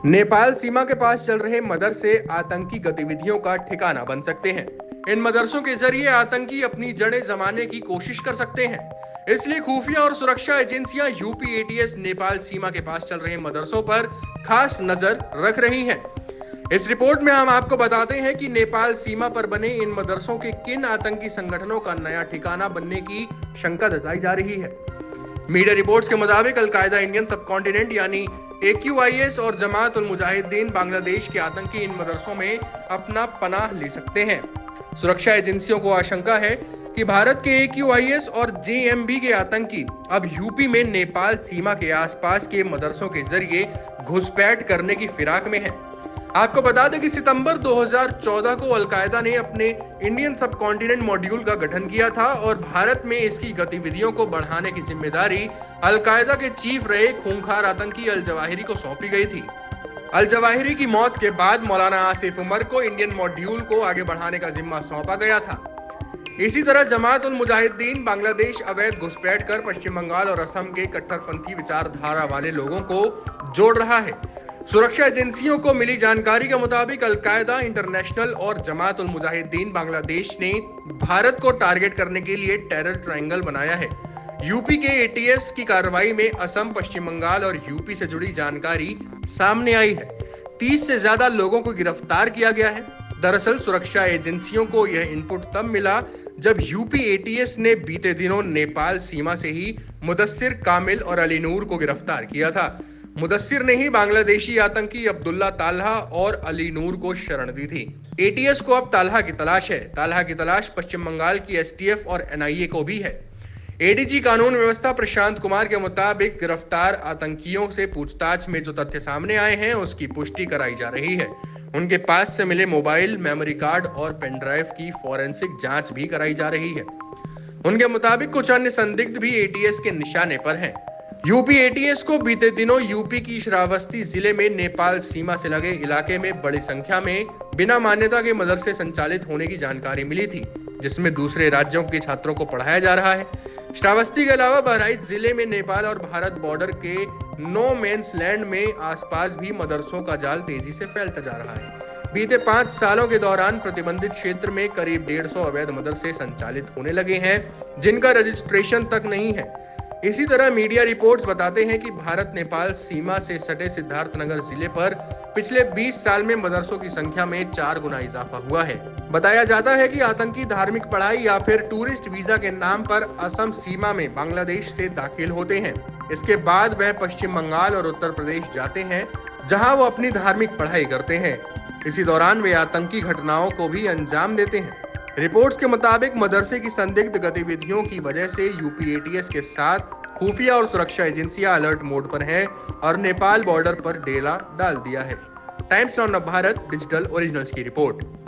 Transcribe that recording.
नेपाल सीमा के पास चल रहे मदरसे आतंकी गतिविधियों का ठिकाना बन सकते हैं। इन मदरसों के जरिए आतंकी अपनी जड़ें जमाने की कोशिश कर सकते हैं। इसलिए खुफिया और सुरक्षा एजेंसियां यूपी एटीएस नेपाल सीमा के पास चल रहे मदरसों पर खास नजर रख रही हैं। इस रिपोर्ट में हम आपको बताते हैं कि नेपाल सीमा पर बने इन मदरसों के किन आतंकी संगठनों का नया ठिकाना बनने की शंका जताई जा रही है। मीडिया रिपोर्ट्स के मुताबिक अलकायदा इंडियन सब कॉन्टिनेंट यानी AQIS और जमात उल मुजाहिदीन बांग्लादेश के आतंकी इन मदरसों में अपना पनाह ले सकते हैं। सुरक्षा एजेंसियों को आशंका है कि भारत के AQIS और JMB के आतंकी अब यूपी में नेपाल सीमा के आसपास के मदरसों के जरिए घुसपैठ करने की फिराक में है। आपको बता दें कि सितंबर 2014 को अलकायदा ने अपने इंडियन सब कॉन्टिनेंट मॉड्यूल का गठन किया था और भारत में इसकी गतिविधियों को बढ़ाने की जिम्मेदारी अलकायदा के चीफ रहे खूंखार आतंकी अल जवाहिरी को सौंपी गई थी। अल जवाहिरी की मौत के बाद मौलाना आसिफ उमर को इंडियन मॉड्यूल को आगे बढ़ाने का जिम्मा सौंपा गया था। इसी तरह जमात उल मुजाहिदीन बांग्लादेश अवैध घुसपैठ कर पश्चिम बंगाल और असम के कट्टरपंथी विचारधारा वाले लोगों को जोड़ रहा है। सुरक्षा एजेंसियों को मिली जानकारी के मुताबिक अलकायदा इंटरनेशनल और जमात उल मुजाहिदीन बांग्लादेश ने भारत को टारगेट करने के लिए टेरर ट्रायंगल बनाया है। यूपी के एटीएस की कार्रवाई में असम, पश्चिम बंगाल और यूपी से जुड़ी जानकारी सामने आई है। 30 से ज्यादा लोगों को गिरफ्तार किया गया है। दरअसल सुरक्षा एजेंसियों को यह इनपुट तब मिला जब यूपी एटीएस ने बीते दिनों नेपाल सीमा से ही मुदस्सिर, कामिल और अली नूर को गिरफ्तार किया था। मुदस्सिर ने ही बांग्लादेशी आतंकी अब्दुल्ला ताल्हा और अली नूर को शरण दी थी। एटीएस को अब ताल्हा की तलाश है। ताल्हा की तलाश पश्चिम बंगाल की एसटीएफ और एनआईए को भी है। एडीजी कानून व्यवस्था प्रशांत कुमार के मुताबिक गिरफ्तार आतंकियों से पूछताछ में जो तथ्य सामने आए हैं उसकी पुष्टि कराई जा रही है। उनके पास से मिले मोबाइल, मेमोरी कार्ड और पेन ड्राइव की फॉरेंसिक जांच भी कराई जा रही है। उनके मुताबिक कुछ अन्य संदिग्ध भी एटीएस के निशाने पर हैं। यूपी एटीएस को बीते दिनों यूपी की श्रावस्ती जिले में नेपाल सीमा से लगे इलाके में बड़ी संख्या में बिना मान्यता के मदरसे संचालित होने की जानकारी मिली थी, जिसमें दूसरे राज्यों के छात्रों को पढ़ाया जा रहा है। श्रावस्ती के अलावा बहराइच जिले में नेपाल और भारत बॉर्डर के नो मेंस लैंड में आसपास भी मदरसों का जाल तेजी से फैलता जा रहा है। बीते 5 सालों के दौरान प्रतिबंधित क्षेत्र में करीब 150 अवैध मदरसे संचालित होने लगे हैं, जिनका रजिस्ट्रेशन तक नहीं है। इसी तरह मीडिया रिपोर्ट्स बताते हैं कि भारत नेपाल सीमा से सटे सिद्धार्थनगर जिले पर पिछले 20 साल में मदरसों की संख्या में 4 गुना इजाफा हुआ है। बताया जाता है कि आतंकी धार्मिक पढ़ाई या फिर टूरिस्ट वीजा के नाम पर असम सीमा में बांग्लादेश से दाखिल होते हैं। इसके बाद वह पश्चिम बंगाल और उत्तर प्रदेश जाते हैं, जहां वो अपनी धार्मिक पढ़ाई करते हैं। इसी दौरान वे आतंकी घटनाओं को भी अंजाम देते हैं। रिपोर्ट्स के मुताबिक मदरसे की संदिग्ध गतिविधियों की वजह से यूपी एटीएस के साथ खुफिया और सुरक्षा एजेंसियां अलर्ट मोड पर हैं और नेपाल बॉर्डर पर डेरा डाल दिया है। Times now Bharat digital originals की रिपोर्ट।